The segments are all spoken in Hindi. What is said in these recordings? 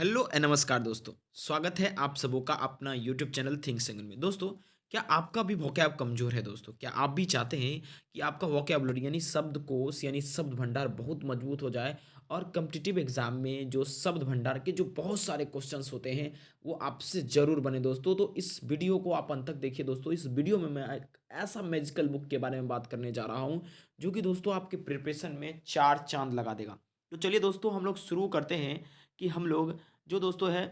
हेलो नमस्कार दोस्तों। स्वागत है आप सबों का अपना यूट्यूब चैनल थिंक सिंगल में। दोस्तों, क्या आपका भी वोकैब कमज़ोर है दोस्तों? क्या आप भी चाहते हैं कि आपका वोकैबुलरी यानी शब्दकोश यानी शब्द भंडार बहुत मजबूत हो जाए और कॉम्पिटिटिव एग्ज़ाम में जो शब्द भंडार के जो बहुत सारे क्वेश्चंस होते हैं, वो आपसे ज़रूर बने दोस्तों। तो इस वीडियो को आप अंत तक देखिए दोस्तों। इस वीडियो में मैं एक ऐसा मैजिकल बुक के बारे में बात करने जा रहा हूँ, जो कि दोस्तों आपके प्रिपरेशन में 4 चाँद लगा देगा। तो चलिए दोस्तों, हम लोग शुरू करते हैं कि हम लोग जो दोस्तों है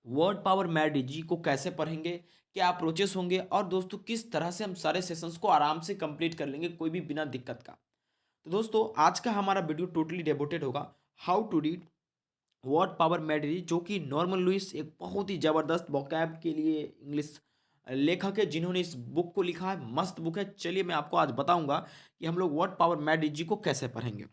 वर्ड पावर मैड जी को कैसे पढ़ेंगे, क्या अप्रोचेस होंगे और दोस्तों किस तरह से हम सारे सेशंस को आराम से कंप्लीट कर लेंगे कोई भी बिना दिक्कत का। तो दोस्तों आज का हमारा वीडियो टोटली डेवोटेड होगा how to read word power made easy कि नॉर्मन लुइस एक बहुत ही ज़बरदस्त वोकैब के लिए इंग्लिश लेखक है जिन्होंने इस बुक को लिखा है। मस्त बुक है। चलिए मैं आपको आज बताऊंगा कि हम लोग वर्ड पावर मैड जी को कैसे पढ़ेंगे।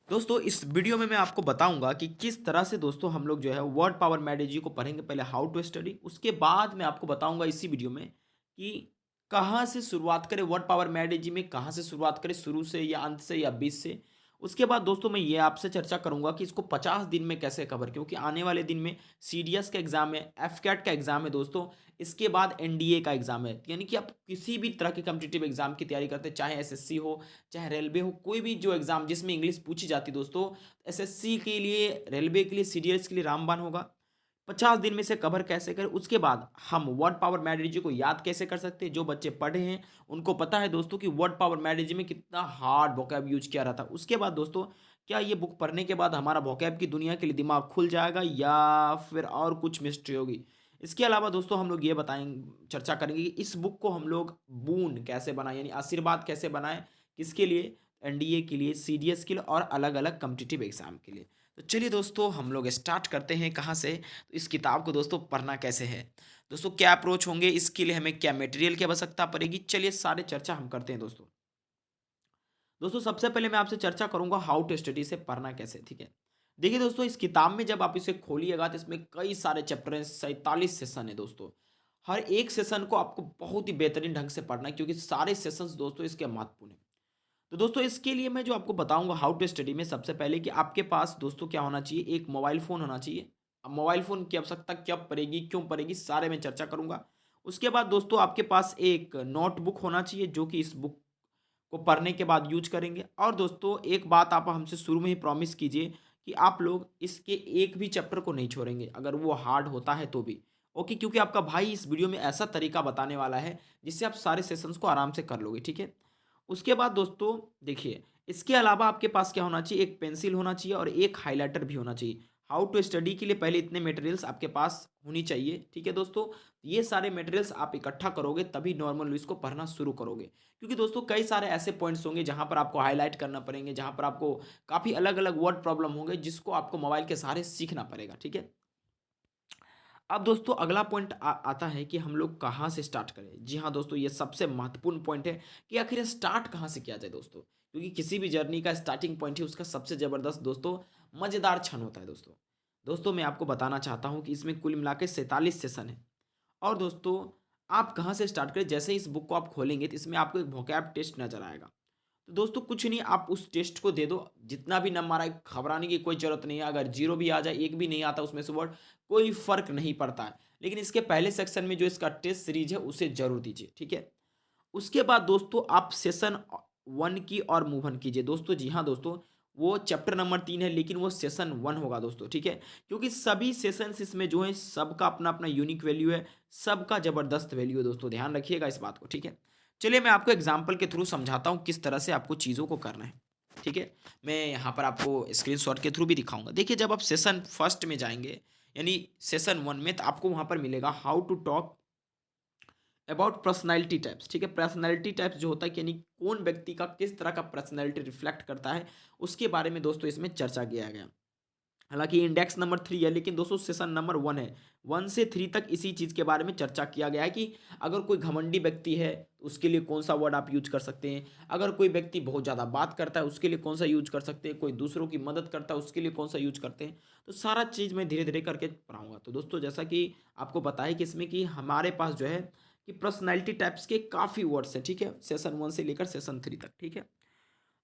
दोस्तों इस वीडियो में मैं आपको बताऊंगा कि किस तरह से दोस्तों हम लोग जो है वर्ड पावर मैडेजी को पढ़ेंगे। पहले हाउ टू स्टडी, उसके बाद मैं आपको बताऊंगा इसी वीडियो में कि कहाँ से शुरुआत करें वर्ड पावर मैडेजी में, कहाँ से शुरुआत करें, शुरू से या अंत से या बीच से। उसके बाद दोस्तों मैं ये आपसे चर्चा करूंगा कि इसको 50 दिन में कैसे कवर, क्योंकि आने वाले दिन में सीडीएस का एग्जाम है, एफ कैट का एग्जाम है दोस्तों। इसके बाद एनडीए का एग्जाम है, यानी कि आप किसी भी तरह के कम्पिटिटिव एग्जाम की तैयारी करते हैं, चाहे एसएससी हो चाहे रेलवे हो, कोई भी जो एग्जाम जिसमें इंग्लिश पूछी जाती है दोस्तों, एसएससी के लिए, रेलवे के लिए, सीडीएस के लिए रामबाण होगा। 50 दिन में से कवर कैसे करें, उसके बाद हम वर्ड पावर मैट्रिक्स को याद कैसे कर सकते हैं। जो बच्चे पढ़े हैं उनको पता है दोस्तों कि वर्ड पावर मैट्रिक्स में कितना हार्ड वोकैब यूज किया रहा था। उसके बाद दोस्तों, क्या ये बुक पढ़ने के बाद हमारा वोकैब की दुनिया के लिए दिमाग खुल जाएगा या फिर और कुछ मिस्ट्री होगी। इसके अलावा दोस्तों हम लोग ये बताएंगे, चर्चा करेंगे कि इस बुक को हम लोग बून कैसे बनाएं, यानी आशीर्वाद कैसे बनाएं, किसके लिए, एनडीए के लिए, सीडीएस के लिए और अलग अलग कॉम्पिटिटिव एग्जाम के लिए। तो चलिए दोस्तों हम लोग स्टार्ट करते हैं कहाँ से। तो इस किताब को दोस्तों पढ़ना कैसे है, दोस्तों क्या अप्रोच होंगे, इसके लिए हमें क्या मटेरियल की आवश्यकता पड़ेगी, चलिए सारे चर्चा हम करते हैं दोस्तों। दोस्तों सबसे पहले मैं आपसे चर्चा करूंगा हाउ टू स्टडी से पढ़ना कैसे, ठीक है। देखिए दोस्तों, इस किताब में जब आप इसे खोलिएगा तो इसमें कई सारे चैप्टर हैं, 47 सेशन है दोस्तों। हर एक सेशन को आपको बहुत ही बेहतरीन ढंग से पढ़ना है, क्योंकि सारे सेशंस दोस्तों इसके महत्वपूर्ण हैं। तो दोस्तों इसके लिए मैं जो आपको बताऊंगा हाउ टू स्टडी में, सबसे पहले कि आपके पास दोस्तों क्या होना चाहिए, एक मोबाइल फ़ोन होना चाहिए। अब मोबाइल फ़ोन की आवश्यकता कब पड़ेगी, क्यों पड़ेगी, सारे में चर्चा करूंगा। उसके बाद दोस्तों आपके पास एक नोटबुक होना चाहिए, जो कि इस बुक को पढ़ने के बाद यूज करेंगे। और दोस्तों एक बात आप हमसे शुरू में ही प्रॉमिस कीजिए कि आप लोग इसके एक भी चैप्टर को नहीं छोड़ेंगे, अगर वो हार्ड होता है तो भी। ओके, क्योंकि आपका भाई इस वीडियो में ऐसा तरीका बताने वाला है जिससे आप सारे सेशंस को आराम से कर लोगे, ठीक है। उसके बाद दोस्तों देखिए, इसके अलावा आपके पास क्या होना चाहिए, एक पेंसिल होना चाहिए और एक हाइलाइटर भी होना चाहिए। हाउ टू स्टडी के लिए पहले इतने मटेरियल्स आपके पास होनी चाहिए, ठीक है दोस्तों। ये सारे मटेरियल्स आप इकट्ठा करोगे तभी नॉर्मल लुइस को पढ़ना शुरू करोगे, क्योंकि दोस्तों कई सारे ऐसे पॉइंट्स होंगे जहां पर आपको हाईलाइट करना पड़ेंगे, जहां पर आपको काफ़ी अलग अलग वर्ड प्रॉब्लम होंगे जिसको आपको मोबाइल के सहारे सीखना पड़ेगा, ठीक है। अब दोस्तों अगला पॉइंट आता है कि हम लोग कहाँ से स्टार्ट करें। जी हाँ दोस्तों, ये सबसे महत्वपूर्ण पॉइंट है कि आखिर स्टार्ट कहाँ से किया जाए दोस्तों, क्योंकि किसी भी जर्नी का स्टार्टिंग पॉइंट ही उसका सबसे ज़बरदस्त दोस्तों मज़ेदार क्षण होता है दोस्तों। दोस्तों मैं आपको बताना चाहता हूँ कि इसमें कुल मिला के 47 सेशन है। और दोस्तों आप कहाँ से स्टार्ट करें, जैसे ही इस बुक को आप खोलेंगे तो इसमें आपको एक वोकैब टेस्ट नज़र आएगा। तो दोस्तों कुछ नहीं, आप उस टेस्ट को दे दो, जितना भी नंबर आए घबराने की कोई ज़रूरत नहीं है। अगर जीरो भी आ जाए, एक भी नहीं आता उसमें से वर्ड, कोई फ़र्क नहीं पड़ता है। लेकिन इसके पहले सेक्शन में जो इसका टेस्ट सीरीज है उसे ज़रूर दीजिए, ठीक है। उसके बाद दोस्तों आप सेशन 1 की और मूव ऑन कीजिए दोस्तों। जी हाँ दोस्तों, वो चैप्टर नंबर 3 है लेकिन वो सेशन 1 होगा दोस्तों, ठीक है। क्योंकि सभी सेशंस इसमें जो है सबका अपना अपना यूनिक वैल्यू है, सबका ज़बरदस्त वैल्यू है दोस्तों, ध्यान रखिएगा इस बात को, ठीक है। चलिए मैं आपको एग्जाम्पल के थ्रू समझाता हूँ किस तरह से आपको चीज़ों को करना है, ठीक है। मैं यहाँ पर आपको स्क्रीनशॉट के थ्रू भी दिखाऊंगा। देखिए जब आप सेशन फर्स्ट में जाएंगे, यानी सेशन 1 में, तो आपको वहाँ पर मिलेगा how to talk about personality types, ठीक है। पर्सनैलिटी टाइप्स जो होता है कि यानी कौन व्यक्ति का किस तरह का पर्सनैलिटी रिफ्लेक्ट करता है, उसके बारे में दोस्तों इसमें चर्चा किया गया। हालांकि इंडेक्स नंबर 3 है, लेकिन दोस्तों सेशन नंबर 1 है। 1 से 3 तक इसी चीज़ के बारे में चर्चा किया गया है कि अगर कोई घमंडी व्यक्ति है तो उसके लिए कौन सा वर्ड आप यूज कर सकते हैं, अगर कोई व्यक्ति बहुत ज़्यादा बात करता है उसके लिए कौन सा यूज कर सकते हैं, कोई दूसरों की मदद करता है उसके लिए कौन सा यूज करते हैं। तो सारा चीज़ मैं धीरे धीरे करके पढ़ाऊंगा। तो दोस्तों जैसा कि आपको पता है कि इसमें कि हमारे पास जो है कि पर्सनैलिटी टाइप्स के काफ़ी वर्ड्स हैं, ठीक है, सेशन 1 से लेकर सेशन 3 तक, ठीक है।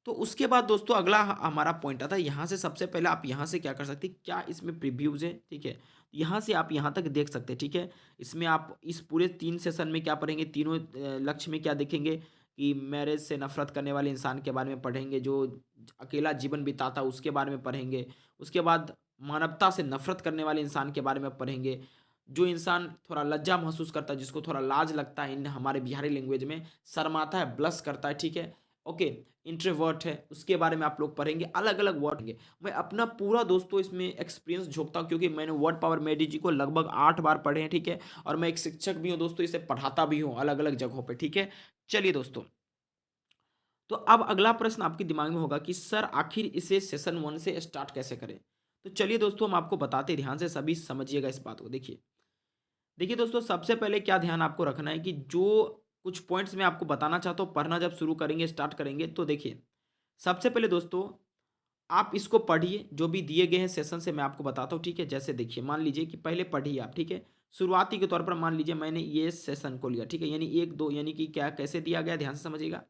तो उसके बाद दोस्तों अगला हमारा पॉइंट आता है, यहाँ से सबसे पहले आप यहाँ से क्या कर सकते हैं, क्या इसमें प्रीव्यूज़ है, ठीक है? यहाँ से आप यहाँ तक देख सकते हैं, ठीक है? इसमें आप इस पूरे 3 सेशन में क्या पढ़ेंगे, तीनों लक्ष्य में क्या देखेंगे कि मैरिज से नफ़रत करने वाले इंसान के बारे में पढ़ेंगे, जो अकेला जीवन बिताता उसके बारे में पढ़ेंगे। उसके बाद मानवता से नफ़रत करने वाले इंसान के बारे में पढ़ेंगे। जो इंसान थोड़ा लज्जा महसूस करता है, जिसको थोड़ा लाज लगता है, इन हमारे बिहारी लैंग्वेज में शर्माता है, ब्लश करता है, ठीक है? ओके, इंट्रोवर्ट है, उसके बारे में आप लोग पढ़ेंगे, अलग-अलग वर्ड होंगे। मैं अपना पूरा दोस्तों इसमें एक्सपीरियंस झोंकता हूँ, क्योंकि मैंने वर्ड पावर मैडी जी को लगभग 8 बार पढ़े हैं, ठीक है? और मैं एक शिक्षक भी हूँ दोस्तों, इसे पढ़ाता भी हूँ अलग-अलग जगहों पे, ठीक है? चलिए दोस्तों, तो अब अगला प्रश्न आपके दिमाग में होगा कि सर आखिर इसे सेशन 1 से स्टार्ट कैसे करें? तो चलिए दोस्तों, हम आपको बताते हैं, ध्यान से सभी समझिएगा इस बात को। देखिए दोस्तों, सबसे पहले क्या ध्यान आपको रखना है कि जो कुछ पॉइंट्स मैं आपको बताना चाहता हूँ, पढ़ना जब शुरू करेंगे, स्टार्ट करेंगे, तो देखिए, सबसे पहले दोस्तों आप इसको पढ़िए, जो भी दिए गए हैं सेशन से मैं आपको बताता हूँ, ठीक है? जैसे देखिए, मान लीजिए कि पहले पढ़िए आप, ठीक है? शुरुआती के तौर पर मान लीजिए मैंने ये सेशन को लिया, ठीक है? यानी 1, 2 यानी कि क्या कैसे दिया गया, ध्यान से समझिएगा।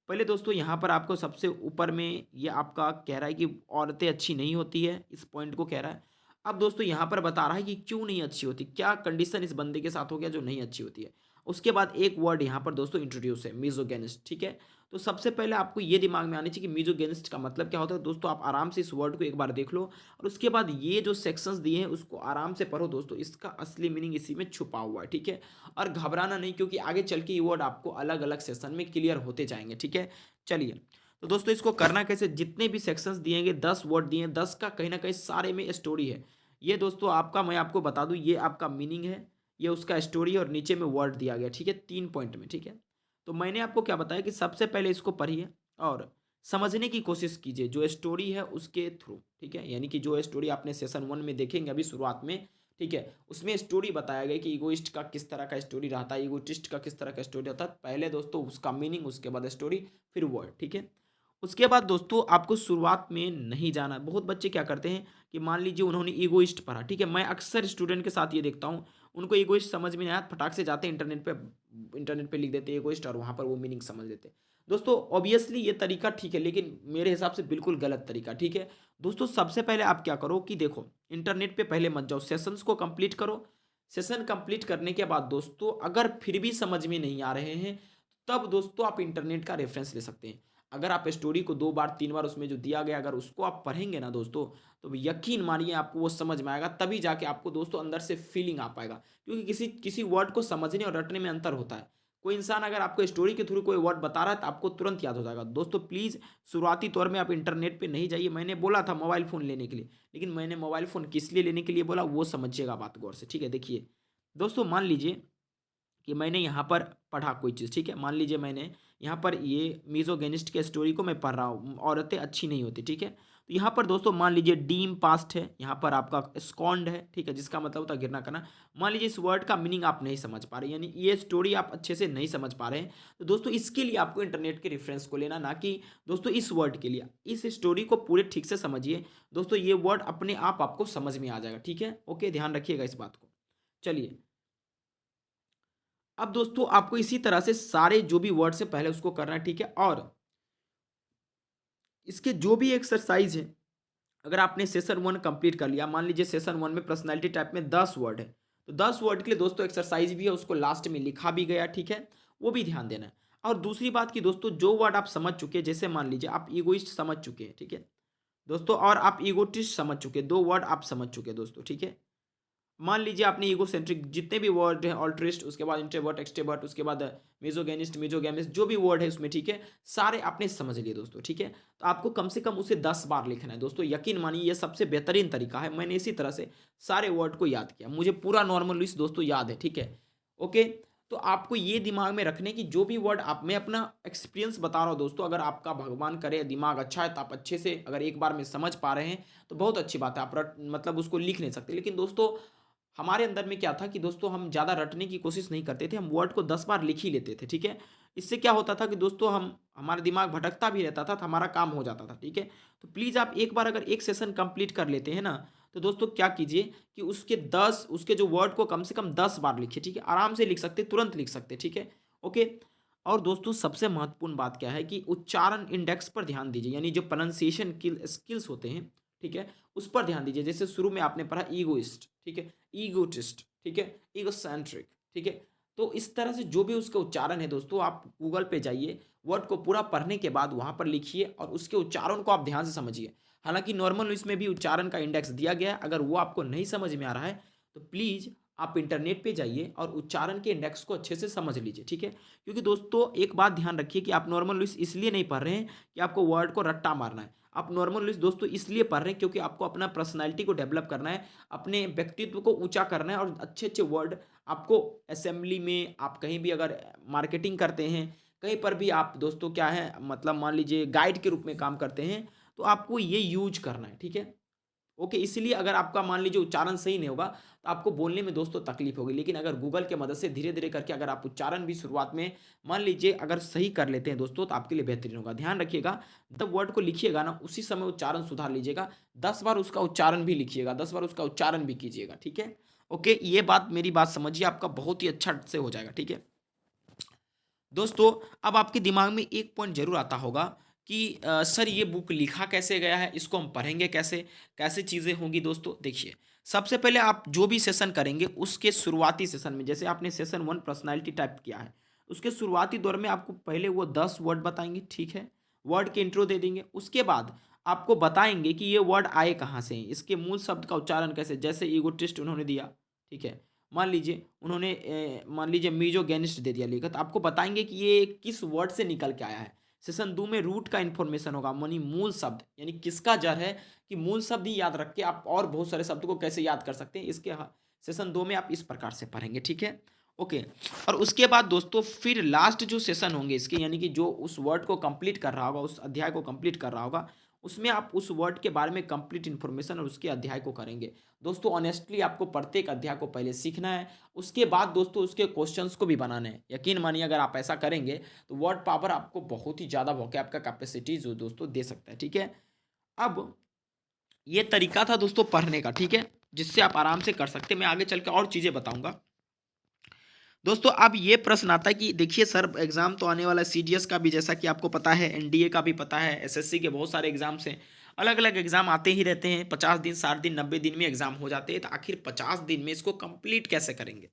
पहले दोस्तों यहाँ पर आपको सबसे ऊपर में ये आपका कह रहा है कि औरतें अच्छी नहीं होती है, इस पॉइंट को कह रहा है। अब दोस्तों यहाँ पर बता रहा है कि क्यों नहीं अच्छी होती, क्या कंडीशन इस बंदे के साथ हो गया जो नहीं अच्छी होती है। उसके बाद एक वर्ड यहाँ पर दोस्तों इंट्रोड्यूस है, मिज़ोगिनिस्ट, ठीक है? तो सबसे पहले आपको ये दिमाग में आनी चाहिए कि मिज़ोगिनिस्ट का मतलब क्या होता है। दोस्तों आप आराम से इस वर्ड को एक बार देख लो, और उसके बाद ये जो सेक्शंस दिए हैं उसको आराम से पढ़ो दोस्तों, इसका असली मीनिंग इसी में छुपा हुआ है, ठीक है? और घबराना नहीं, क्योंकि आगे चल के ये वर्ड आपको अलग-अलग सेशन में क्लियर होते जाएँगे, ठीक है? चलिए, तो दोस्तों इसको करना कैसे, जितने भी सेक्शंस दिएँगे 10 वर्ड दिए हैं, 10 का कहीं न कहीं सारे में स्टोरी है। ये दोस्तों आपका, मैं आपको बता दूँ, ये आपका मीनिंग है, ये उसका स्टोरी है और नीचे में वर्ड दिया गया, ठीक है? 3 पॉइंट में, ठीक है? तो मैंने आपको क्या बताया कि सबसे पहले इसको पढ़िए और समझने की कोशिश कीजिए जो स्टोरी है उसके थ्रू, ठीक है? यानी कि जो स्टोरी आपने सेशन 1 में देखेंगे अभी शुरुआत में, ठीक है? उसमें स्टोरी बताया गया कि इगोइस्ट का किस तरह का स्टोरी रहता है, इगोटिस्ट का किस तरह का स्टोरी रहता है। पहले दोस्तों उसका मीनिंग, उसके बाद स्टोरी, फिर वर्ड, ठीक है? उसके बाद दोस्तों आपको शुरुआत में नहीं जाना है। बहुत बच्चे क्या करते हैं कि मान लीजिए उन्होंने इगोइस्ट पढ़ा, ठीक है? मैं अक्सर स्टूडेंट के साथ ये देखता हूँ, उनको इगोइस्ट समझ में नहीं आया, फटाक से जाते हैं इंटरनेट पे लिख देते हैं इगोइस्ट और वहाँ पर वो मीनिंग समझ लेते हैं। दोस्तों ऑब्वियसली ये तरीका ठीक है, लेकिन मेरे हिसाब से बिल्कुल गलत तरीका, ठीक है? दोस्तों सबसे पहले आप क्या करो कि देखो, इंटरनेट पे पहले मत जाओ, सेशंस को कंप्लीट करो। सेशन कंप्लीट करने के बाद दोस्तों अगर फिर भी समझ में नहीं आ रहे हैं, तब दोस्तों आप इंटरनेट का रेफरेंस ले सकते हैं। अगर आप स्टोरी को 2 बार 3 बार उसमें जो दिया गया, अगर उसको आप पढ़ेंगे ना दोस्तों, तो यकीन मानिए आपको वो समझ में आएगा, तभी जाके आपको दोस्तों अंदर से फीलिंग आ पाएगा। क्योंकि किसी किसी वर्ड को समझने और रटने में अंतर होता है। कोई इंसान अगर आपको स्टोरी के थ्रू कोई वर्ड बता रहा है तो आपको तुरंत याद हो जाएगा। दोस्तों प्लीज़ शुरुआती तौर में आप इंटरनेट पे नहीं जाइए। मैंने बोला था मोबाइल फ़ोन लेने के लिए, लेकिन मैंने मोबाइल फ़ोन किस लिए लेने के लिए बोला वो समझिएगा बात गौर से, ठीक है? देखिए, दोस्तों मान लीजिए कि मैंने यहाँ पर पढ़ा कोई चीज़, ठीक है? मान लीजिए मैंने यहाँ पर ये मिज़ोगिनिस्ट के स्टोरी को मैं पढ़ रहा हूँ, औरतें अच्छी नहीं होती, ठीक है? तो यहाँ पर दोस्तों मान लीजिए डीम पास्ट है, यहाँ पर आपका स्कॉन्ड है, ठीक है? जिसका मतलब होता है घृणा करना। मान लीजिए इस वर्ड का मीनिंग आप नहीं समझ पा रहे, यानी ये स्टोरी आप अच्छे से नहीं समझ पा रहे हैं, तो दोस्तों इसके लिए आपको इंटरनेट के रेफरेंस को लेना, ना कि दोस्तों इस वर्ड के लिए। इस स्टोरी को पूरे ठीक से समझिए, दोस्तों ये वर्ड अपने आप आपको समझ में आ जाएगा, ठीक है? ओके, ध्यान रखिएगा इस बात को। चलिए, अब दोस्तों आपको इसी तरह से सारे जो भी वर्ड्स है पहले उसको करना है, ठीक है? और इसके जो भी एक्सरसाइज है, अगर आपने सेशन 1 कंप्लीट कर लिया, मान लीजिए सेशन 1 में पर्सनैलिटी टाइप में 10 वर्ड है, तो 10 वर्ड के लिए दोस्तों एक्सरसाइज भी है, उसको लास्ट में लिखा भी गया, ठीक है? वो भी ध्यान देना है। और दूसरी बात कि दोस्तों जो वर्ड आप समझ चुके हैं, जैसे मान लीजिए आप ईगोइस्ट समझ चुके हैं, ठीक है? दोस्तों और आप ईगोटिस्ट समझ चुके हैं, 2 वर्ड आप समझ चुके हैं दोस्तों, ठीक है? मान लीजिए आपने ईगोसेंट्रिक जितने भी वर्ड हैं, ऑल्ट्रिस्ट, उसके बाद इंट्रोवर्ट, एक्सट्रोवर्ट, उसके बाद मिज़ोगिनिस्ट, मिज़ोगैमिस्ट, जो भी वर्ड है उसमें, ठीक है? सारे आपने समझ लिए दोस्तों, ठीक है? तो आपको कम से कम उसे 10 बार लिखना है दोस्तों, यकीन मानिए ये सबसे बेहतरीन तरीका है। मैंने इसी तरह से सारे वर्ड को याद किया, मुझे पूरा नॉर्मल लिस्ट दोस्तों याद है, ठीक है? ओके, तो आपको ये दिमाग में रखने की जो भी वर्ड आप, मैं अपना एक्सपीरियंस बता रहा हूँ दोस्तों, अगर आपका भगवान करे दिमाग अच्छा है तो आप अच्छे से अगर एक बार में समझ पा रहे हैं तो बहुत अच्छी बात है, आप रट मतलब उसको लिख नहीं सकते। लेकिन दोस्तों हमारे अंदर में क्या था कि दोस्तों हम ज़्यादा रटने की कोशिश नहीं करते थे, हम वर्ड को 10 बार लिख ही लेते थे, ठीक है? इससे क्या होता था कि दोस्तों हम हमारा दिमाग भटकता भी रहता था, तो हमारा काम हो जाता था, ठीक है? तो प्लीज़ आप एक बार अगर एक सेशन कंप्लीट कर लेते हैं ना, तो दोस्तों क्या कीजिए कि उसके जो वर्ड को कम से कम 10 बार लिखिए, ठीक है? आराम से लिख सकते हैं, तुरंत लिख सकते हैं, ठीक है? ओके? और दोस्तों सबसे महत्वपूर्ण बात क्या है कि उच्चारण इंडेक्स पर ध्यान दीजिए, यानी जो प्रोनाउंसिएशन स्किल्स होते हैं, ठीक है, उस पर ध्यान दीजिए। जैसे शुरू में आपने पढ़ा ईगोइस्ट, ठीक है, ईगोटिस्ट, ठीक है, ईगोसेंट्रिक, ठीक है। तो इस तरह से जो भी उसका उच्चारण है दोस्तों, आप गूगल पे जाइए, वर्ड को पूरा पढ़ने के बाद वहाँ पर लिखिए और उसके उच्चारण को आप ध्यान से समझिए। हालाँकि नॉर्मल इसमें भी उच्चारण का इंडेक्स दिया गया है, अगर वो आपको नहीं समझ में आ रहा है, तो प्लीज़ आप इंटरनेट पे जाइए और उच्चारण के इंडेक्स को अच्छे से समझ लीजिए, ठीक है? क्योंकि दोस्तों एक बात ध्यान रखिए कि आप नॉर्मल इंग्लिश इसलिए नहीं पढ़ रहे हैं कि आपको वर्ड को रट्टा मारना है। आप नॉर्मल इंग्लिश दोस्तों इसलिए पढ़ रहे हैं क्योंकि आपको अपना पर्सनैलिटी को डेवलप करना है, अपने व्यक्तित्व को ऊँचा करना है और अच्छे-अच्छे वर्ड आपको असेंबली में, आप कहीं भी अगर मार्केटिंग करते हैं, कहीं पर भी आप दोस्तों क्या है मतलब मान लीजिए गाइड के रूप में काम करते हैं, तो आपको ये यूज़ करना है, ठीक है? ओके, इसलिए अगर आपका मान लीजिए उच्चारण सही नहीं होगा, तो आपको बोलने में दोस्तों तकलीफ होगी। लेकिन अगर गूगल की मदद से धीरे-धीरे करके अगर आप उच्चारण भी शुरुआत में मान लीजिए अगर सही कर लेते हैं दोस्तों, तो आपके लिए बेहतरीन होगा। ध्यान रखिएगा, जब वर्ड को लिखिएगा ना, उसी समय उच्चारण सुधार लीजिएगा। 10 बार उसका उच्चारण भी लिखिएगा, 10 बार उसका उच्चारण भी कीजिएगा, ठीक है? ओके, ये बात मेरी बात समझिए, आपका बहुत ही अच्छा से हो जाएगा, ठीक है? दोस्तों, अब आपके दिमाग में एक पॉइंट ज़रूर आता होगा कि सर ये बुक लिखा कैसे गया है? इसको हम पढ़ेंगे कैसे? कैसे चीज़ें होंगी दोस्तों? देखिए, सबसे पहले आप जो भी सेशन करेंगे उसके शुरुआती सेशन में जैसे आपने सेशन 1 पर्सनैलिटी टाइप किया है, उसके शुरुआती दौर में आपको पहले वो 10 वर्ड बताएँगे, ठीक है? वर्ड के इंट्रो दे देंगे, उसके बाद आपको बताएँगे कि ये वर्ड आए कहाँ से हैं? इसके मूल शब्द का उच्चारण कैसे? जैसे ईगोटिस्ट उन्होंने दिया, ठीक है? मान लीजिए उन्होंने मान लीजिए मिज़ोगिनिस्ट दे दिया लिखा, तो आपको बताएँगे कि ये किस वर्ड से निकल के आया है। सेशन 2 में रूट का इन्फॉर्मेशन होगा, मानी मूल शब्द, यानी किसका जड़ है, कि मूल शब्द ही याद रख के आप और बहुत सारे शब्द को कैसे याद कर सकते हैं, इसके सेशन 2 में आप इस प्रकार से पढ़ेंगे, ठीक है? ओके। और उसके बाद दोस्तों फिर लास्ट जो सेशन होंगे इसके, यानी कि जो उस वर्ड को कंप्लीट कर रहा होगा, उस अध्याय को कंप्लीट कर रहा होगा, उसमें आप उस वर्ड के बारे में कंप्लीट इन्फॉर्मेशन और उसके अध्याय को करेंगे। दोस्तों ऑनेस्टली आपको प्रत्येक अध्याय को पहले सीखना है, उसके बाद दोस्तों उसके क्वेश्चंस को भी बनाना है। यकीन मानिए अगर आप ऐसा करेंगे तो वर्ड पावर आपको बहुत ही ज़्यादा वोकैब का कैपेसिटी जो दोस्तों दे सकता है, ठीक है? अब ये तरीका था दोस्तों पढ़ने का, ठीक है? जिससे आप आराम से कर सकते हैं। मैं आगे चल के और चीज़ें बताऊँगा। दोस्तों अब ये प्रश्न आता है कि देखिए सर एग्ज़ाम तो आने वाला है सीडीएस का भी, जैसा कि आपको पता है, एनडीए का भी पता है, एसएससी के बहुत सारे एग्ज़ाम्स हैं। अलग-अलग एग्ज़ाम आते ही रहते हैं, 50 दिन, 60 दिन, 90 दिन में एग्ज़ाम हो जाते हैं, तो आखिर 50 दिन में इसको कंप्लीट कैसे करेंगे?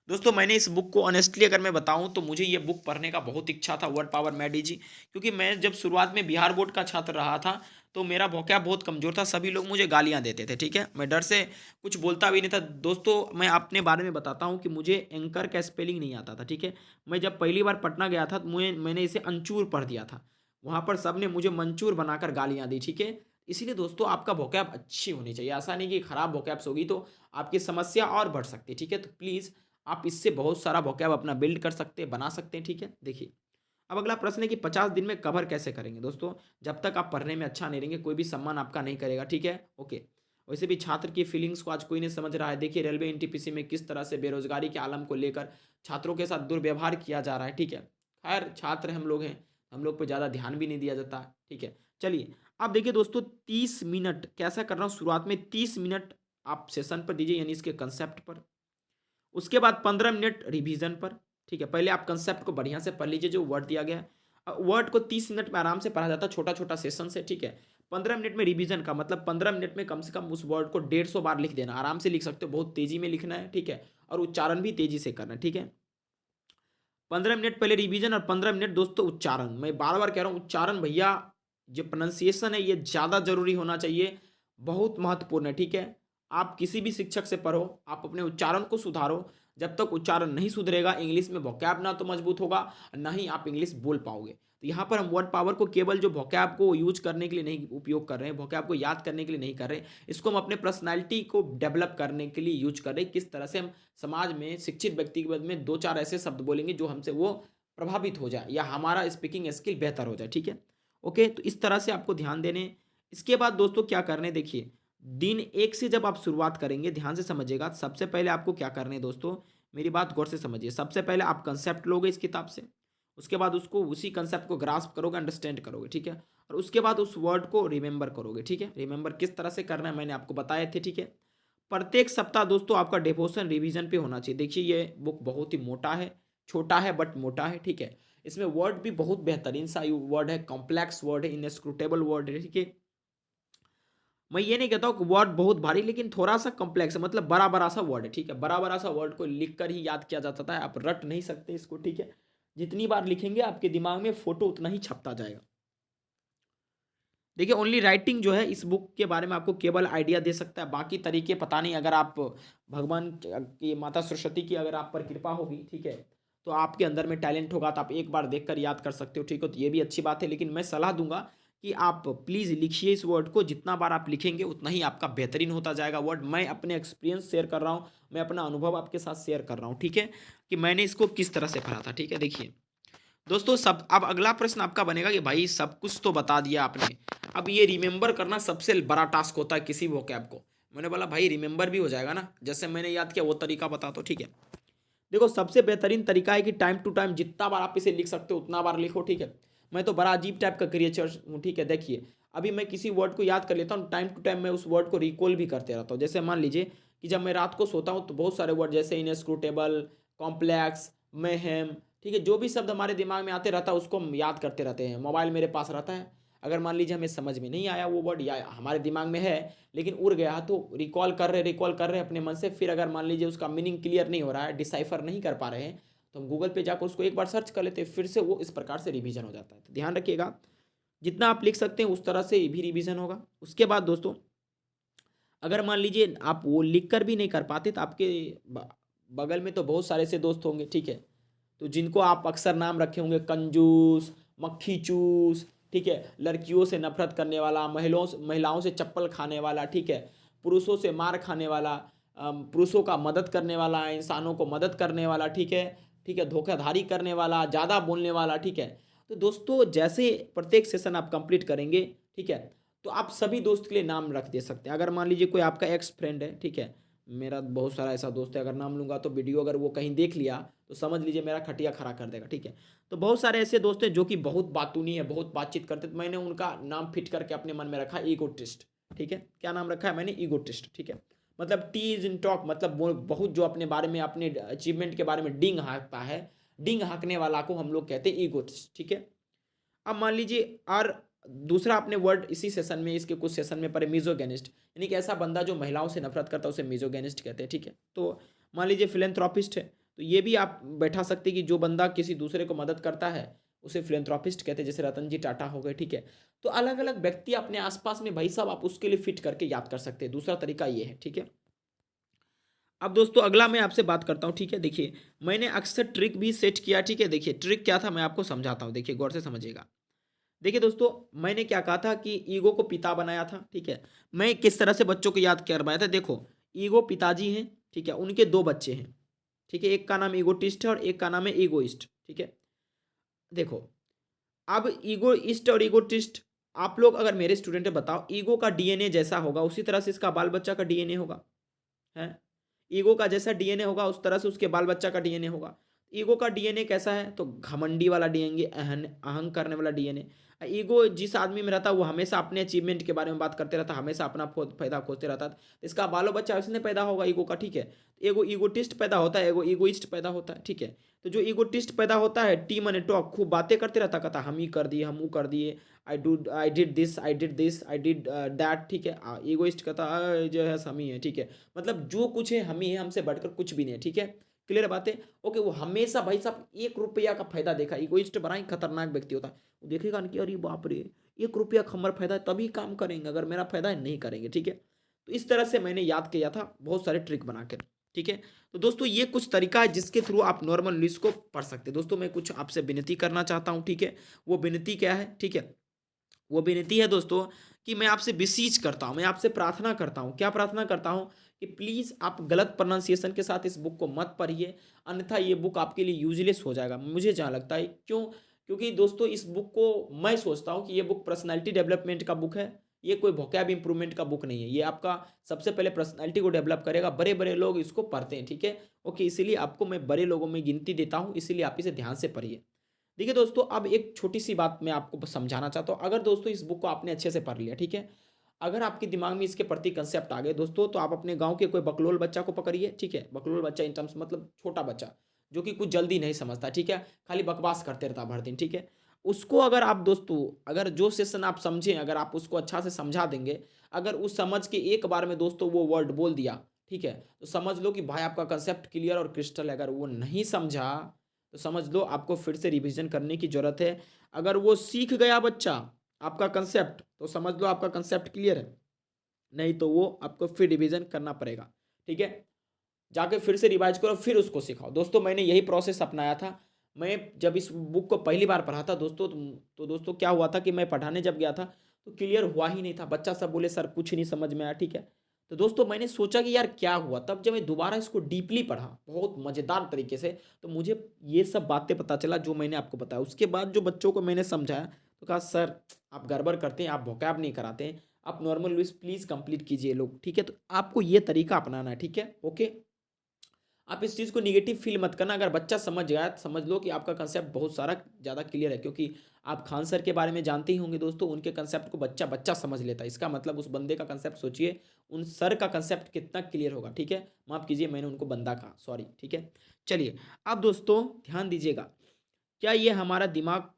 दोस्तों मैंने इस बुक को ऑनेस्टली अगर मैं बताऊँ तो मुझे ये बुक पढ़ने का बहुत इच्छा था, वर्ड पावर मैथ जी, क्योंकि मैं जब शुरुआत में बिहार बोर्ड का छात्र रहा था, तो मेरा वोकैब बहुत कमज़ोर था, सभी लोग मुझे गालियाँ देते थे, ठीक है? मैं डर से कुछ बोलता भी नहीं था। दोस्तों मैं अपने बारे में बताता हूँ कि मुझे एंकर का स्पेलिंग नहीं आता था, ठीक है? मैं जब पहली बार पटना गया था तो मैंने इसे अंचूर पढ़ दिया था। वहाँ पर सबने मुझे मंचूर बनाकर गालियाँ दी, ठीक है? इसीलिए दोस्तों आपका वोकैब अच्छी होनी चाहिए, ऐसा नहीं कि खराब वोकैब्स होगी तो आपकी समस्या और बढ़ सकती है, ठीक है? तो प्लीज़ आप इससे बहुत सारा वोकैब अपना बिल्ड कर सकते हैं, बना सकते हैं, ठीक है? देखिए, अब अगला प्रश्न है कि 50 दिन में कवर कैसे करेंगे? दोस्तों, जब तक आप पढ़ने में अच्छा नहीं रहेंगे, कोई भी सम्मान आपका नहीं करेगा, ठीक है? ओके। वैसे भी छात्र की फीलिंग्स को आज कोई नहीं समझ रहा है। देखिए, रेलवे एनटीपीसी में किस तरह से बेरोज़गारी के आलम को लेकर छात्रों के साथ दुर्व्यवहार किया जा रहा है, ठीक है? खैर, छात्र हम लोग हैं, हम लोग पे ज़्यादा ध्यान भी नहीं दिया जाता, ठीक है? चलिए, अब देखिए दोस्तों 30 मिनट कैसा करना हूँ शुरुआत में 30 मिनट आप सेशन पर दीजिए, यानी इसके कांसेप्ट पर। उसके बाद 15 मिनट रिवीजन पर, ठीक है? पहले आप कांसेप्ट को बढ़िया से पढ़ लीजिए जो वर्ड दिया गया है। वर्ड को 30 मिनट में आराम से पढ़ा जाता है, छोटा-छोटा सेशन से, ठीक है? 15 मिनट में रिवीजन का मतलब 15 मिनट में कम से कम उस वर्ड को 150 बार लिख देना। आराम से लिख सकते हो, बहुत तेज़ी में लिखना है, ठीक है? और उच्चारण भी तेज़ी से करना है, ठीक है? 15 मिनट पहले रिवीजन और 15 मिनट दोस्तों उच्चारण। मैं बार-बार कह रहा हूँ उच्चारण भैया, जो प्रोनंसिएशन है ये ज़्यादा ज़रूरी होना चाहिए, बहुत महत्वपूर्ण है, ठीक है? आप किसी भी शिक्षक से पढ़ो, आप अपने उच्चारण को सुधारो, जब तक उच्चारण नहीं सुधरेगा इंग्लिश में वोकैब ना तो मजबूत होगा, ना ही आप इंग्लिश बोल पाओगे। तो यहाँ पर हम वर्ड पावर को केवल जो वोकैब को यूज़ करने के लिए नहीं उपयोग कर रहे हैं, वोकैब को याद करने के लिए नहीं कर रहे हैं, इसको हम अपने पर्सनैलिटी को डेवलप करने के लिए यूज़ कर रहे हैं। किस तरह से हम समाज में शिक्षित व्यक्ति के बाद में 2-4 ऐसे शब्द बोलेंगे जो हमसे वो प्रभावित हो जाए या हमारा स्पीकिंग स्किल बेहतर हो जाए, ठीक है? ओके, तो इस तरह से आपको ध्यान देने हैं। इसके बाद दोस्तों क्या करना है देखिए, दिन 1 से जब आप शुरुआत करेंगे, ध्यान से समझिएगा, सबसे पहले आपको क्या करना है दोस्तों, मेरी बात गौर से समझिए। सबसे पहले आप कांसेप्ट लोगे इस किताब से, उसके बाद उसको उसी कांसेप्ट को ग्रास्प करोगे, अंडरस्टैंड करोगे, ठीक है? और उसके बाद उस वर्ड को रिमेंबर करोगे, ठीक है? रिमेंबर किस तरह से करना है मैंने आपको बताए थे, ठीक है? प्रत्येक सप्ताह दोस्तों आपका डिवोशन रिवीजन पे होना चाहिए। देखिए ये बुक बहुत ही मोटा है, छोटा है बट मोटा है, ठीक है? इसमें वर्ड भी बहुत बेहतरीन सा वर्ड है, कॉम्प्लेक्स वर्ड है, इनस्क्रूटेबल वर्ड है, ठीक है। मैं ये नहीं कहता हूँ कि वर्ड बहुत भारी, लेकिन थोड़ा सा कॉम्प्लेक्स है, मतलब बड़ा बड़ा सा वर्ड है, ठीक है। बड़ा बड़ा सा वर्ड को लिख कर ही याद किया जा सकता है, आप रट नहीं सकते इसको, ठीक है। जितनी बार लिखेंगे आपके दिमाग में फोटो उतना ही छपता जाएगा। देखिए ओनली राइटिंग जो है इस बुक के बारे में आपको केवल आइडिया दे सकता है, बाकी तरीके पता नहीं। अगर आप भगवान की माता सरस्वती की अगर आप पर कृपा होगी, ठीक है, तो आपके अंदर में टैलेंट होगा तो आप एक बार देखकर याद कर सकते हो, ठीक है। तो ये भी अच्छी बात है, लेकिन मैं सलाह दूंगा कि आप प्लीज़ लिखिए इस वर्ड को, जितना बार आप लिखेंगे उतना ही आपका बेहतरीन होता जाएगा वर्ड। मैं अपने एक्सपीरियंस शेयर कर रहा हूँ, मैं अपना अनुभव आपके साथ शेयर कर रहा हूँ, ठीक है, कि मैंने इसको किस तरह से पढ़ा था, ठीक है। देखिए दोस्तों, सब अब अगला प्रश्न आपका बनेगा कि भाई सब कुछ तो बता दिया आपने, अब ये रिमेंबर करना सबसे बड़ा टास्क होता है किसी वोकैब को। मैंने बोला भाई रिमेंबर भी हो जाएगा ना, जैसे मैंने याद किया वो तरीका बता दो, ठीक है। देखो सबसे बेहतरीन तरीका है कि टाइम टू टाइम जितना बार आप इसे लिख सकते हो उतना बार लिखो, ठीक है। मैं तो बड़ा अजीब टाइप का क्रिएचर हूँ, ठीक है। देखिए अभी मैं किसी वर्ड को याद कर लेता हूँ, टाइम टू टाइम मैं उस वर्ड को रिकॉल भी करते रहता हूँ। जैसे मान लीजिए कि जब मैं रात को सोता हूँ तो बहुत सारे वर्ड जैसे इनस्क्रूटेबल, कॉम्प्लेक्स, मेहेम, ठीक है, जो भी शब्द हमारे दिमाग में आते रहता है उसको हम याद करते रहते हैं। मोबाइल मेरे पास रहता है, अगर मान लीजिए हमें समझ में नहीं आया वो वर्ड, या हमारे दिमाग में है लेकिन उड़ गया, तो रिकॉल कर रहे हैं अपने मन से। फिर अगर मान लीजिए उसका मीनिंग क्लियर नहीं हो रहा है, डिसाइफर नहीं कर पा रहे हैं, तो हम गूगल पे जाकर उसको एक बार सर्च कर लेते हैं, फिर से वो इस प्रकार से रिवीजन हो जाता है। तो ध्यान रखिएगा, जितना आप लिख सकते हैं उस तरह से भी रिवीजन होगा। उसके बाद दोस्तों, अगर मान लीजिए आप वो लिख कर भी नहीं कर पाते, तो आपके बगल में तो बहुत सारे ऐसे दोस्त होंगे, ठीक है, तो जिनको आप अक्सर नाम रखे होंगे, कंजूस, मक्खी चूस, ठीक है, लड़कियों से नफरत करने वाला, महिलाओं से चप्पल खाने वाला, ठीक है, पुरुषों से मार खाने वाला, पुरुषों का मदद करने वाला, इंसानों को मदद करने वाला, ठीक है, ठीक है, धोखाधड़ी करने वाला, ज़्यादा बोलने वाला, ठीक है। तो दोस्तों जैसे प्रत्येक सेशन आप कंप्लीट करेंगे, ठीक है, तो आप सभी दोस्त के लिए नाम रख दे सकते हैं। अगर मान लीजिए कोई आपका एक्स फ्रेंड है, ठीक है, मेरा बहुत सारा ऐसा दोस्त है, अगर नाम लूंगा तो वीडियो अगर वो कहीं देख लिया तो समझ लीजिए मेरा खटिया खड़ा कर देगा, ठीक है। तो बहुत सारे ऐसे दोस्त हैं जो कि बहुत बातूनी है, बहुत बातचीत करते, तो मैंने उनका नाम फिट करके अपने मन में रखा ईगोटिस्ट, ठीक है। क्या नाम रखा है मैंने? ईगोटिस्ट, ठीक है। मतलब टी इज इन टॉक, मतलब वो बहुत जो अपने बारे में, अपने अचीवमेंट के बारे में डिंग हाँकता है, डिंग हाँकने वाला को हम लोग कहते हैं ईगोटिस्ट, ठीक है। अब मान लीजिए और दूसरा आपने वर्ड इसी सेशन में, इसके कुछ सेशन में पढ़े, मिजोगेनिस्ट, यानी कि ऐसा बंदा जो महिलाओं से नफरत करता है उसे मिजोगेनिस्ट कहते हैं, ठीक है। तो मान लीजिए फिलेंथ्रोपिस्ट है, तो ये भी आप बैठा सकते हैं कि जो बंदा किसी दूसरे को मदद करता है उसे फिलेंथ्रोपिस्ट कहते हैं, जैसे रतन जी टाटा हो गए, ठीक है। तो अलग अलग व्यक्ति अपने आसपास में भाई साहब आप उसके लिए फिट करके याद कर सकते हैं। दूसरा तरीका ये है, ठीक है। अब दोस्तों अगला मैं आपसे बात करता हूँ, ठीक है। देखिए मैंने अक्सर ट्रिक भी सेट किया, ठीक है। देखिए ट्रिक क्या था मैं आपको समझाता हूँ, देखिए गौर से समझिएगा। देखिए दोस्तों, मैंने क्या कहा था कि ईगो को पिता बनाया था, ठीक है। मैं किस तरह से बच्चों को याद करवाया था, देखो ईगो पिताजी हैं, ठीक है, उनके दो बच्चे हैं, ठीक है, एक का नाम ईगोटिस्ट है और एक का नाम है ईगोइस्ट, ठीक है। देखो अब ईगोइस्ट और ईगोटिस्ट, आप लोग अगर मेरे स्टूडेंट है बताओ, ईगो का डीएनए जैसा होगा उसी तरह से इसका बाल बच्चा का डीएनए होगा, है। ईगो का जैसा डीएनए होगा उस तरह से उसके बाल बच्चा का डीएनए होगा। ईगो का डीएनए कैसा है? तो घमंडी वाला डीएनए, अहंग करने वाला डीएनए। ईगो जिस आदमी में रहता है वो हमेशा अपने अचीवमेंट के बारे में बात करते रहता है, हमेशा अपना फायदा खोजते रहता है। तो इसका बालो बच्चा उसने पैदा होगा ईगो का, ठीक है। एगो ईगोटिस्ट पैदा होता है, एगो ईगोइस्ट पैदा होता है, ठीक है। तो जो ईगोटिस्ट पैदा होता है, टी मने टॉक, खूब बातें करते रहता, कहता हम ही कर दिए, हम वो कर दिए, I did this, I did this, I did that, ठीक है। ईगोइस्ट कहता जो है हम ही है, ठीक है, मतलब जो कुछ है हम ही है, हमसे बढ़कर कुछ भी नहीं है, ठीक है। क्लियर बात है? ओके, वो हमेशा भाई साहब 1 रुपया का फायदा देखा। इगोइस्ट बड़ा ही खतरनाक व्यक्ति होता है, वो देखेगा ना कि अरे बाप रे 1 रुपया का हमारा फायदा है तभी काम करेंगे, अगर मेरा फायदा है नहीं करेंगे, ठीक है। तो इस तरह से मैंने याद किया था बहुत सारे ट्रिक बना कर, ठीक है। तो दोस्तों ये कुछ तरीका है जिसके थ्रू आप नॉर्मल न्यूज को पढ़ सकते हैं। दोस्तों मैं कुछ आपसे विनती करना चाहता हूँ, ठीक है। वो विनती क्या है, ठीक है, वो विनती है दोस्तों कि मैं आपसे बेसीज करता हूँ, मैं आपसे प्रार्थना करता हूँ। क्या प्रार्थना करता हूँ? कि प्लीज़ आप गलत प्रोनाउंसिएशन के साथ इस बुक को मत पढ़िए, अन्यथा ये बुक आपके लिए यूजलेस हो जाएगा, मुझे जहाँ लगता है। क्यों? क्योंकि दोस्तों इस बुक को मैं सोचता हूँ कि ये बुक पर्सनैलिटी डेवलपमेंट का बुक है, ये कोई वोकैब इंप्रूवमेंट का बुक नहीं है। ये आपका सबसे पहले पर्सनैलिटी को डेवलप करेगा, बड़े बड़े लोग इसको पढ़ते हैं, ठीक है। ओके, इसीलिए आपको मैं बड़े लोगों में गिनती देता हूँ, इसीलिए आप इसे ध्यान से पढ़िए। देखिए दोस्तों, अब एक छोटी सी बात मैं आपको समझाना चाहता हूँ। अगर दोस्तों इस बुक को आपने अच्छे से पढ़ लिया, ठीक है, अगर आपके दिमाग में इसके प्रति कंसेप्ट आ गए दोस्तों, तो आप अपने गांव के कोई बकलोल बच्चा को पकड़िए, ठीक है, बकलोल बच्चा इन टर्म्स मतलब छोटा बच्चा, जो कि कुछ जल्दी नहीं समझता, ठीक है, खाली बकवास करते रहता भर दिन, ठीक है। उसको अगर आप दोस्तों, अगर जो सेशन आप समझें, अगर आप उसको अच्छा से समझा देंगे, अगर उस समझ के एक बार में दोस्तों वो वर्ड बोल दिया, ठीक है, तो समझ लो कि भाई आपका कंसेप्ट क्लियर और क्रिस्टल है। अगर वो नहीं समझा तो समझ लो आपको फिर से रिवीजन करने की ज़रूरत है। अगर वो सीख गया बच्चा आपका कंसेप्ट, तो समझ लो आपका कंसेप्ट क्लियर है, नहीं तो वो आपको फिर रिवीजन करना पड़ेगा, ठीक है। जाके फिर से रिवाइज करो, फिर उसको सिखाओ। दोस्तों मैंने यही प्रोसेस अपनाया था। मैं जब इस बुक को पहली बार पढ़ा था दोस्तों, तो दोस्तों क्या हुआ था कि मैं पढ़ाने जब गया था तो क्लियर हुआ ही नहीं था। बच्चा सब बोले सर कुछ नहीं समझ में आया, ठीक है। तो दोस्तों मैंने सोचा कि यार क्या हुआ, तब जब मैं दोबारा इसको डीपली पढ़ा बहुत मज़ेदार तरीके से, तो मुझे ये सब बातें पता चला जो मैंने आपको बताया। उसके बाद जो बच्चों को मैंने समझाया तो कहा सर आप गड़बड़ करते हैं, आप वोकैब नहीं कराते हैं, आप नॉर्मल लुइस प्लीज़ कंप्लीट कीजिए लोग, ठीक है। तो आपको ये तरीका अपनाना है, ठीक है, ओके। आप इस चीज़ को नेगेटिव फील मत करना। अगर बच्चा समझ गया तो समझ लो कि आपका कंसेप्ट बहुत सारा ज़्यादा क्लियर है, क्योंकि आप खान सर के बारे में जानते ही होंगे दोस्तों, उनके कंसेप्ट को बच्चा बच्चा समझ लेता है। इसका मतलब उस बंदे का कंसेप्ट सोचिए, उन सर का कंसेप्ट कितना क्लियर होगा, ठीक है। माफ़ कीजिए मैंने उनको बंदा कहा, सॉरी, ठीक है। चलिए अब दोस्तों ध्यान दीजिएगा, क्या ये हमारा दिमाग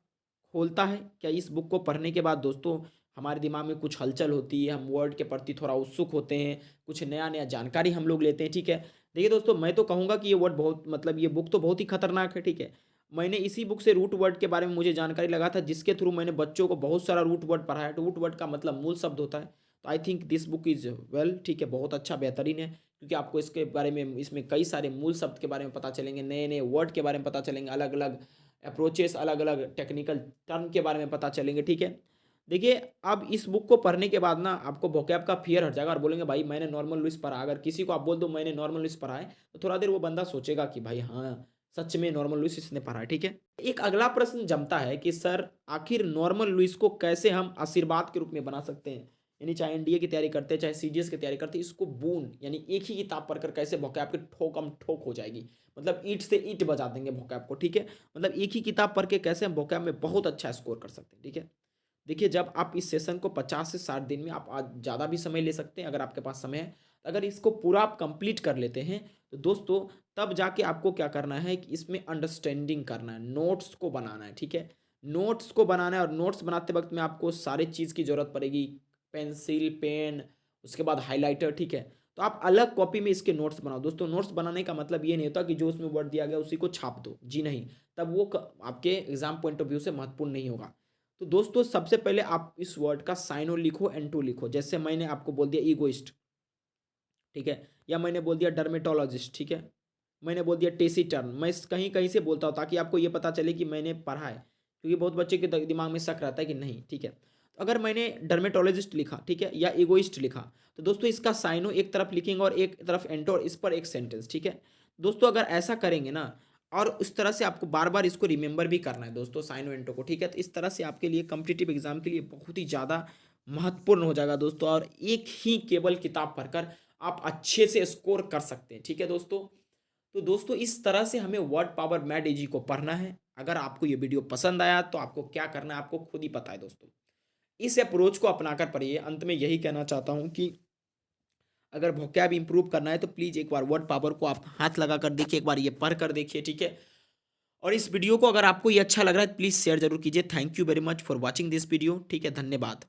खोलता है? क्या इस बुक को पढ़ने के बाद दोस्तों हमारे दिमाग में कुछ हलचल होती है, हम वर्ड के प्रति थोड़ा उत्सुक होते हैं, कुछ नया नया जानकारी हम लोग लेते हैं, ठीक है। देखिए दोस्तों मैं तो कहूँगा कि ये वर्ड बहुत मतलब ये बुक तो बहुत ही खतरनाक है, ठीक है। मैंने इसी बुक से रूट वर्ड के बारे में मुझे जानकारी लगा था, जिसके थ्रू मैंने बच्चों को बहुत सारा रूट वर्ड पढ़ाया। रूट वर्ड का मतलब मूल शब्द होता है। तो I think this book is well, ठीक है, बहुत अच्छा बेहतरीन है, क्योंकि आपको इसके बारे में, इसमें कई सारे मूल शब्द के बारे में पता चलेंगे, नए नए वर्ड के बारे में पता चलेंगे, अलग अलग अप्रोचेस, अलग अलग टेक्निकल टर्म के बारे में पता चलेंगे, ठीक है। देखिए अब इस बुक को पढ़ने के बाद ना आपको वोकैब का फियर हट जाएगा और बोलेंगे भाई मैंने नॉर्मल लुइस पढ़ा। अगर किसी को आप बोल दो मैंने नॉर्मल लुइस पढ़ा है, तो थोड़ा देर वो बंदा सोचेगा कि भाई हाँ सच में नॉर्मल लुइस इसने पढ़ा है, ठीक है। एक अगला प्रश्न जमता है कि सर आखिर नॉर्मल लुइस को कैसे हम आशीर्वाद के रूप में बना सकते हैं, यानी चाहे एनडीए की तैयारी करते हैं चाहे सीजीएस की तैयारी करते हैं, इसको बूंद यानी एक ही किताब पढ़कर कैसे वोकैब की ठोक हम ठोक हो जाएगी, मतलब ईंट से ईंट बजा देंगे वोकैब को, ठीक है। मतलब एक ही किताब पढ़ के कैसे हम वोकैब में बहुत अच्छा स्कोर कर सकते हैं, ठीक है। देखिए जब आप इस सेशन को 50 से 60 दिन में, आप आज ज़्यादा भी समय ले सकते हैं अगर आपके पास समय है। अगर इसको पूरा आप कंप्लीट कर लेते हैं तो दोस्तों तब जाके आपको क्या करना है कि इसमें अंडरस्टैंडिंग करना है, नोट्स को बनाना है, ठीक है। नोट्स को बनाना है और नोट्स बनाते वक्त में आपको सारे चीज़ की ज़रूरत पड़ेगी, पेंसिल, पेन, उसके बाद हाइलाइटर, ठीक है। तो आप अलग कॉपी में इसके नोट्स बनाओ। दोस्तों नोट्स बनाने का मतलब ये नहीं होता कि जो उसमें वर्ड दिया गया उसी को छाप दो, जी नहीं, तब वो आपके एग्जाम पॉइंट ऑफ व्यू से महत्वपूर्ण नहीं होगा। तो दोस्तों सबसे पहले आप इस वर्ड का साइनो लिखो, एंटो लिखो। जैसे मैंने आपको बोल दिया ईगोइस्ट, ठीक है, या मैंने बोल दिया डर्मेटोलॉजिस्ट, ठीक है, मैंने बोल दिया टेसिटर्न। मैं कहीं कहीं से बोलता हूँ ताकि आपको ये पता चले कि मैंने पढ़ा है, क्योंकि बहुत बच्चे के दिमाग में शक रहता है कि नहीं, ठीक है। तो अगर मैंने डर्मेटोलॉजिस्ट लिखा, ठीक है, या ईगोइस्ट लिखा, तो दोस्तों इसका साइनो एक तरफ लिखेंगे और एक तरफ एंटो, और इस पर एक सेंटेंस, ठीक है। दोस्तों अगर ऐसा करेंगे ना, और उस तरह से आपको बार बार इसको रिमेंबर भी करना है दोस्तों साइनो एंटो को, ठीक है। तो इस तरह से आपके लिए कॉम्पिटिटिव एग्जाम के लिए बहुत ही ज़्यादा महत्वपूर्ण हो जाएगा दोस्तों, और एक ही केवल किताब पढ़कर आप अच्छे से स्कोर कर सकते हैं, ठीक है दोस्तों। तो दोस्तों इस तरह से हमें वर्ड पावर मैट इजी को पढ़ना है। अगर आपको ये वीडियो पसंद आया तो आपको क्या करना है आपको खुद ही पता है दोस्तों। इस अप्रोच को अपनाकर पढ़िए। अंत में यही कहना चाहता हूँ कि अगर वोकैब इंप्रूव करना है तो प्लीज़ एक बार वर्ड पावर को आप हाथ लगा कर देखिए, एक बार ये पढ़ कर देखिए, ठीक है। और इस वीडियो को अगर आपको ये अच्छा लग रहा है प्लीज़ शेयर जरूर कीजिए। Thank you very much for watching this video, ठीक है, धन्यवाद।